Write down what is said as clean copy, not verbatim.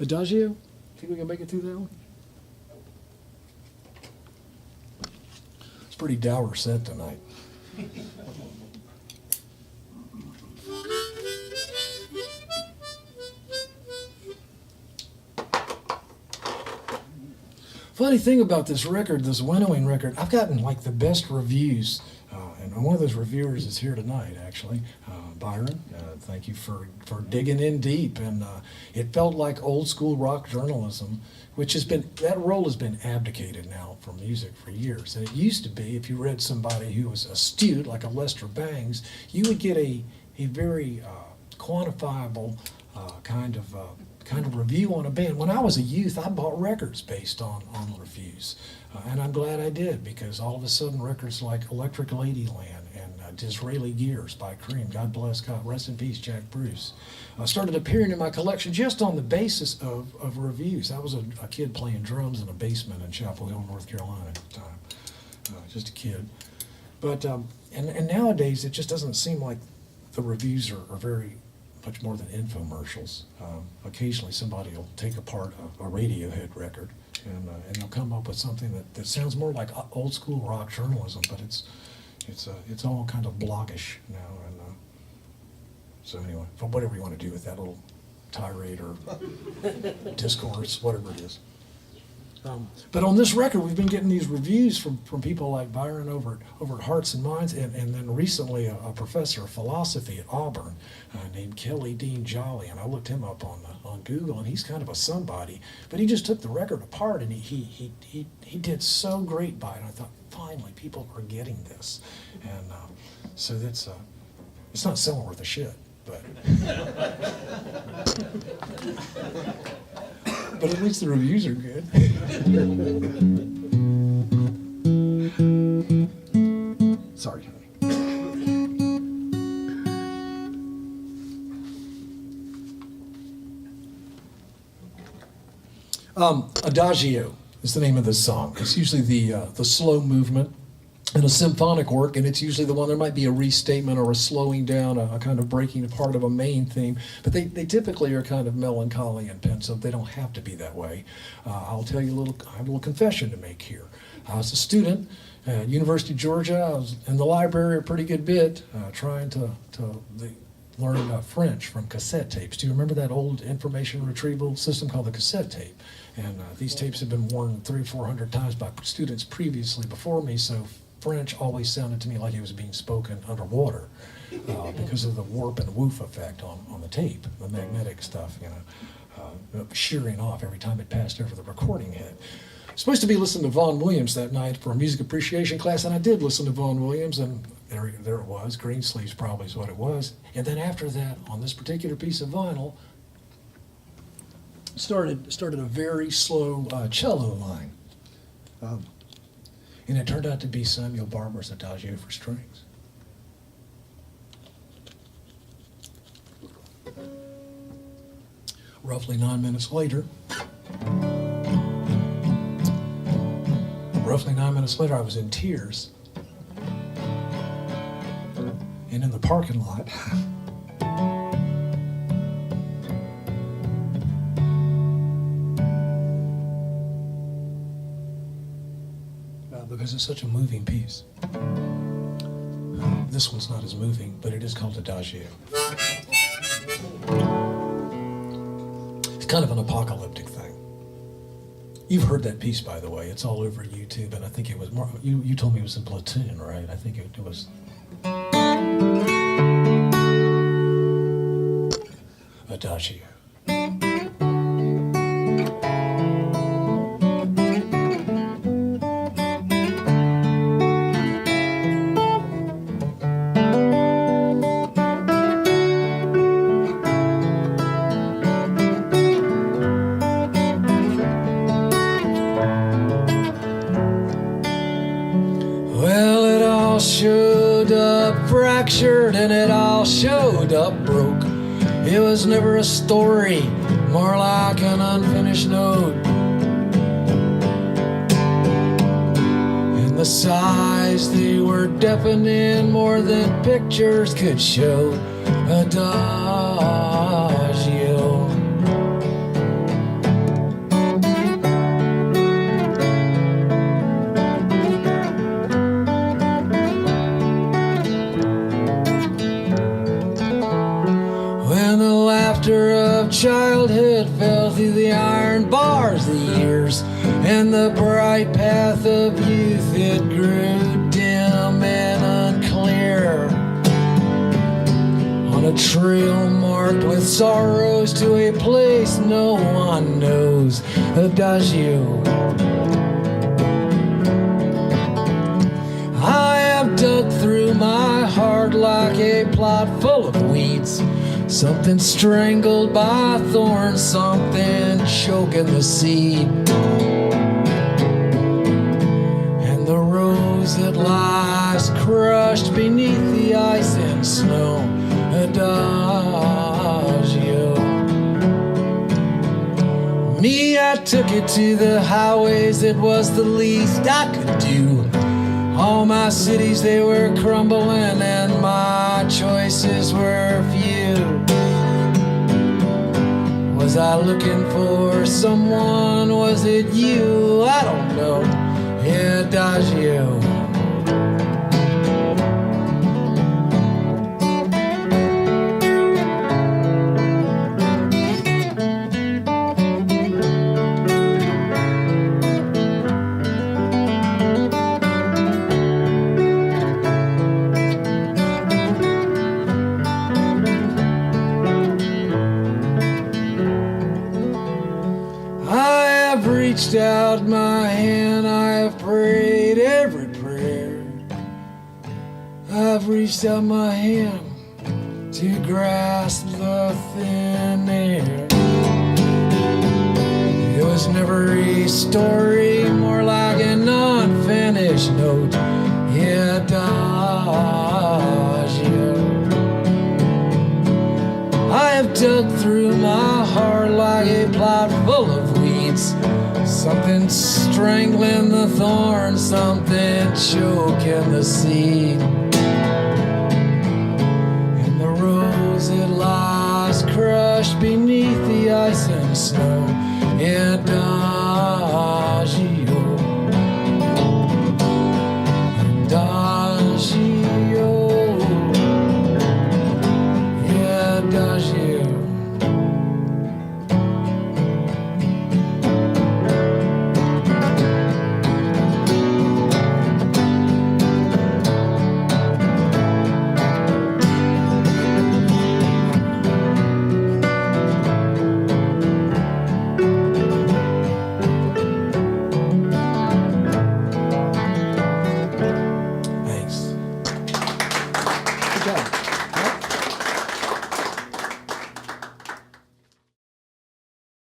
Adagio? Think we can make it through that one? It's a pretty dour set tonight. Funny thing about this record, this winnowing record, I've gotten like the best reviews, and one of those reviewers is here tonight, actually, Byron. Thank you for digging in deep, and it felt like old school rock journalism, which has been, that role has been abdicated now for music for years. And it used to be, if you read somebody who was astute, like a Lester Bangs, you would get a very quantifiable kind of review on a band. When I was a youth, I bought records based on reviews. And I'm glad I did, because all of a sudden records like Electric Ladyland and Disraeli Gears by Cream, God bless, God rest in peace, Jack Bruce, started appearing in my collection just on the basis of reviews. I was a kid playing drums in a basement in Chapel Hill, North Carolina at the time, just a kid. But, and nowadays it just doesn't seem like the reviews are very much more than infomercials. Occasionally somebody will take apart a Radiohead record and they'll come up with something that sounds more like old school rock journalism, but it's all kind of bloggish now. And so anyway, for whatever you want to do with that little tirade or discourse, whatever it is. But on this record, we've been getting these reviews from people like Byron over at Hearts and Minds, and then recently a professor of philosophy at Auburn named Kelly Dean Jolly, and I looked him up on Google, and he's kind of a somebody. But he just took the record apart, and he did so great by it. And I thought, finally, people are getting this, and so that's it's not selling worth a shit, but. But at least the reviews are good. Sorry, honey. Adagio is the name of this song. It's usually the slow movement in a symphonic work, and it's usually the one, there might be a restatement or a slowing down, a kind of breaking apart of a main theme, but they typically are kind of melancholy and pensive. They don't have to be that way. I'll tell you I have a little confession to make here. I was a student at University of Georgia. I was in the library a pretty good bit, trying to learn French from cassette tapes. Do you remember that old information retrieval system called the cassette tape? And these tapes have been worn 300 or 400 times by students previously before me, so French always sounded to me like it was being spoken underwater because of the warp and woof effect on the tape, the magnetic stuff, shearing off every time it passed over the recording head. Supposed to be listening to Vaughan Williams that night for a music appreciation class, and I did listen to Vaughan Williams, and there it was. Greensleeves probably is what it was. And then after that, on this particular piece of vinyl, started a very slow cello line. And it turned out to be Samuel Barber's Adagio for strings. Roughly 9 minutes later, I was in tears. And in the parking lot, because it's such a moving piece. This one's not as moving, but it is called Adagio. It's kind of an apocalyptic thing. You've heard that piece, by the way. It's all over YouTube, and I think it was more, you told me it was in Platoon, right? I think it was. Adagio. Showed up fractured and it all showed up broke. It was never a story, more like an unfinished note. And the sighs, they were deafening more than pictures could show. Adagio. laughter of childhood fell through the iron bars of years, and the bright path of youth, it grew dim and unclear. On a trail marked with sorrows to a place no one knows, Adagio. I have dug through my heart like a plot full of weeds, something strangled by thorns, something choking the seed. And the rose that lies crushed beneath the ice and snow, Adagio. Me, I took it to the highways, it was the least I could do. All my cities, they were crumbling, and my choices were few. Was I looking for someone? Was it you? I don't know. Adagio. I've reached out my hand, I have prayed every prayer. I've reached out my hand to grasp the thin air. It was never a story, more like an unfinished note, Adagio. I have dug through my heart like a plot full of weeds, something strangling the thorn, something choking the seed. And the rose, it lies crushed beneath the ice and snow,